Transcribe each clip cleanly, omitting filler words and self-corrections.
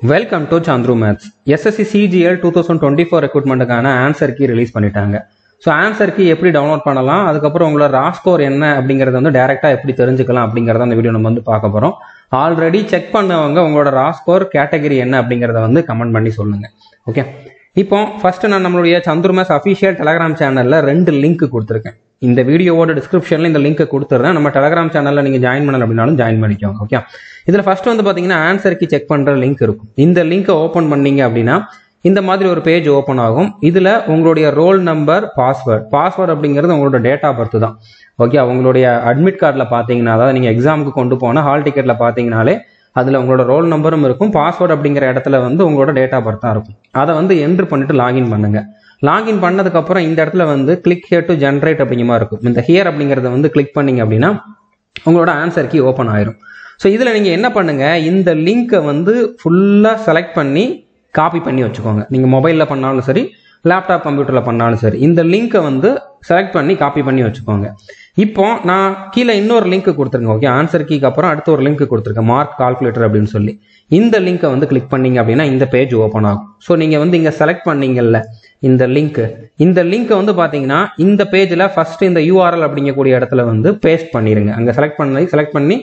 Welcome to Chandru maths. SSC CGL 2024 ரெக்ரூட்மெண்ட்டுக்கான answer key release பண்ணிட்டாங்க. So answer key எப்படி download பண்ணலாம், அதுக்கப்புறம் உங்களோட ரா ஸ்கோர் என்ன அப்படிங்கிறத வந்து டேரெக்டாக எப்படி தெரிஞ்சுக்கலாம் அப்படிங்கிறத அந்த வீடியோ நம்ம வந்து பார்க்க போகிறோம். ஆல்ரெடி செக் பண்ணவங்க உங்களோட ரா ஸ்கோர் கேட்டகரி என்ன அப்படிங்கிறத வந்து கமெண்ட் பண்ணி சொல்லுங்க. ஓகே, இப்போ ஃபர்ஸ்ட் நான் நம்மளுடைய சந்துரு மேத்ஸ் அஃபிஷியல் டெலகிராம் சேனலில் 2 லிங்க் கொடுத்துருக்கேன். இந்த வீடியோவோட டிஸ்கிரிப்ஷனில் இந்த லிங்க் கொடுத்துருந்தேன். நம்ம டெலகிராம் சேனலில் நீங்கள் ஜாயின் பண்ணல அப்படின்னாலும் ஜாயின் பண்ணிக்கோங்க. ஓகே, இதில் ஃபர்ஸ்ட் வந்து பார்த்தீங்கன்னா ஆன்சர் கீ செக் பண்ணுற லிங்க் இருக்கும். இந்த லிங்கை ஓப்பன் பண்ணீங்க அப்படின்னா இந்த மாதிரி ஒரு பேஜ் ஓப்பன் ஆகும். இதில் உங்களுடைய ரோல் நம்பர், பாஸ்வேர்டு அப்படிங்கிறது உங்களோட டேட் ஆஃப் பர்த் தான். ஓகே, உங்களுடைய அட்மிட் கார்டில் பார்த்தீங்கன்னா, அதாவது நீங்கள் எக்ஸாமுக்கு கொண்டு போன ஹால் டிக்கெட்டில் பார்த்தீங்கனாலே அதில் உங்களோட ரோல் நம்பரும் இருக்கும். பாஸ்வேர்டு அப்படிங்கிற இடத்துல வந்து உங்களோட டேட் ஆஃப் பர்த் தான் இருக்கும். அதை வந்து என்ட்ரு பண்ணிட்டு லாகின் பண்ணுங்க. லாகின் பண்ணதுக்கப்புறம் இந்த இடத்துல வந்து கிளிக் ஹியர் டு ஜென்ரேட் அப்படிங்கிற மாதிரி இருக்கும். இந்த ஹியர் அப்படிங்கிறத வந்து கிளிக் பண்ணீங்க அப்படின்னா உங்களோட ஆன்சர் கீ ஓப்பன் ஆயிரும். ஸோ இதில் நீங்கள் என்ன பண்ணுங்க, இந்த லிங்கை வந்து ஃபுல்லாக செலக்ட் பண்ணி காப்பி பண்ணி வச்சுக்கோங்க. நீங்கள் மொபைலில் பண்ணாலும் சரி, லேப்டாப் கம்ப்யூட்டரில் பண்ணாலும் சரி, இந்த லிங்கை வந்து செலக்ட் பண்ணி காப்பி பண்ணி வச்சுக்கோங்க. இப்போ நான் கீழே இன்னொரு லிங்க் கொடுத்துருங்க. ஓகே, ஆன்சர் கீக்கு அப்புறம் அடுத்த ஒரு லிங்க் கொடுத்துருக்கேன், மார்க் கால்குலேட்டர் அப்படின்னு சொல்லி. இந்த லிங்கை வந்து கிளிக் பண்ணீங்க அப்படின்னா இந்த பேஜ் ஓப்பன் ஆகும். ஸோ நீங்கள் வந்து இங்கே செலக்ட் பண்ணீங்கல்ல இந்த லிங்க் வந்து பார்த்தீங்கன்னா இந்த பேஜில் ஃபர்ஸ்ட் இந்த யூஆர்எல் அப்படிங்கக்கூடிய இடத்துல வந்து பேஸ்ட் பண்ணிடுங்க. அங்கே செலக்ட் பண்ணி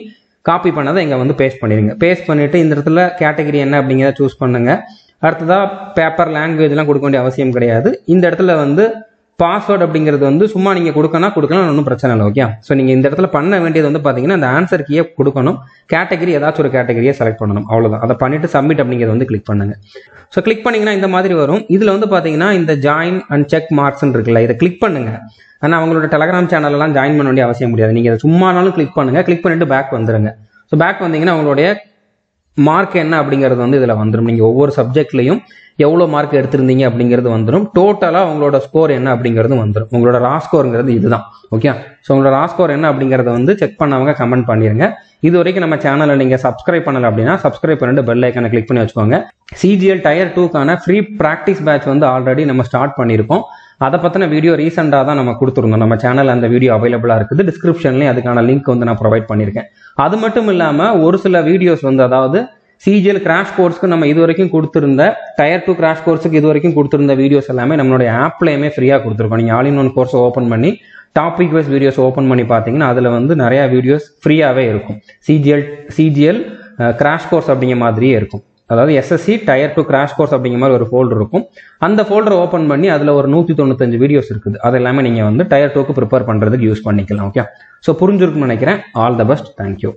காப்பி பண்ணதை இங்கே வந்து பேஸ்ட் பண்ணிடுங்க. பேஸ்ட் பண்ணிட்டு இந்த இடத்துல கேட்டகரி என்ன அப்படிங்கிறத சூஸ் பண்ணுங்க. அடுத்ததாக பேப்பர், லாங்குவேஜ்லாம் கொடுக்க வேண்டிய அவசியம் கிடையாது. இந்த இடத்துல வந்து பாஸ்வேர்டு அப்படிங்கிறது வந்து சும்மா நீங்கள் கொடுக்கலாம், ஒன்றும் பிரச்சனை இல்லை. ஓகே, ஸோ நீங்கள் இந்த இடத்துல பண்ண வேண்டியது வந்து பார்த்தீங்கன்னா அந்த ஆன்சர் கீயை கொடுக்கணும், கேட்டகரி ஏதாச்சும் ஒரு கேட்டகரியை செலக்ட் பண்ணணும், அவ்வளோதான். அதை பண்ணிட்டு சப்மிட் அப்படிங்கிறத வந்து கிளிக் பண்ணுங்க. ஸோ கிளிக் பண்ணீங்கன்னா இந்த மாதிரி வரும். இதில் வந்து பார்த்தீங்கன்னா இந்த ஜாயின் அண்ட் செக் மார்க்ஸ்ன்னு இருக்குல்ல, இதை கிளிக் பண்ணுங்க. ஆனால் அவங்களோட டெலகிராம் சேனல்லாம் ஜாயின் பண்ண வேண்டிய அவசியம் முடியாது. நீங்கள் அதை சும்மானாலும் கிளிக் பண்ணுங்க. கிளிக் பண்ணிட்டு பேக் வந்துருங்க. ஸோ பேக் வந்தீங்கன்னா உங்களுடைய மார்க் என்ன அப்படிங்கிறது வந்து இதில் வந்துடும். நீங்கள் ஒவ்வொரு சப்ஜெக்ட்லையும் எவ்வளோ மார்க் எடுத்திருந்தீங்க அப்படிங்கிறது வந்துடும். டோட்டலாக உங்களோட ஸ்கோர் என்ன அப்படிங்கிறது வந்துடும். உங்களோட ரா ஸ்கோருங்கிறது இதுதான். ஓகே, ஸோ உங்களோட ரா ஸ்கோர் என்ன அப்படிங்கிறத வந்து செக் பண்ணவங்க கமெண்ட் பண்ணிடுங்க. இது வரைக்கும் நம்ம சேனலை நீங்கள் சப்ஸ்கிரைப் பண்ணல அப்படின்னா சப்ஸ்கிரைப் பண்ணிட்டு பெல் ஐக்கனை கிளிக் பண்ணி வச்சுக்கோங்க. சிஜிஎல் டயர் 2க்கான ஃப்ரீ ப்ராக்டிஸ் பேட்ச் வந்து ஆல்ரெடி நம்ம ஸ்டார்ட் பண்ணியிருக்கோம். அதை பற்றின வீடியோ ரீசெண்டாக தான் நம்ம கொடுத்துருந்தோம். நம்ம சேனல் அந்த வீடியோ அவைலபிளாக இருக்குது. டிஸ்கிரிப்ஷன்லேயும் அதுக்கான லிங்க் வந்து நான் ப்ரொவைட் பண்ணியிருக்கேன். அது மட்டும் இல்லாமல் ஒரு சில வீடியோஸ் வந்து, அதாவது சிஜிஎல் கிராஷ் கோர்ஸ்க்கு நம்ம இது வரைக்கும் கொடுத்துருந்த, டயர் 2 கிராஷ் கோர்ஸுக்கு இது வரைக்கும் கொடுத்துருந்த வீடியோஸ் எல்லாமே நம்மளுடைய ஆப்லேயுமே ஃப்ரீயாக கொடுத்துருக்கோம். நீங்கள் all in one course open பண்ணி டாபிக் வைஸ் வீடியோஸ் ஓப்பன் பண்ணி பார்த்தீங்கன்னா அதில் வந்து நிறையா வீடியோஸ் ஃப்ரீயாகவே இருக்கும். சிஜிஎல் கிராஷ் கோர்ஸ் அப்படிங்கிற மாதிரியே இருக்கும். அதாவது எஸ்எஸ்சி டயர் 2 கிராஷ் கோர்ஸ் அப்படிங்கிற மாதிரி ஒரு ஃபோல்டர் இருக்கும். அந்த ஃபோல்டரை ஓப்பன் பண்ணி அதில் ஒரு 195 வீடியோஸ் இருக்குது. அது எல்லாமே நீங்கள் வந்து டயர் 2க்கு ப்ரிப்பேர் பண்ணுறதுக்கு யூஸ் பண்ணிக்கலாம். ஓகே, ஸோ புரிஞ்சிருக்குன்னு நினைக்கிறேன். All the best, thank you.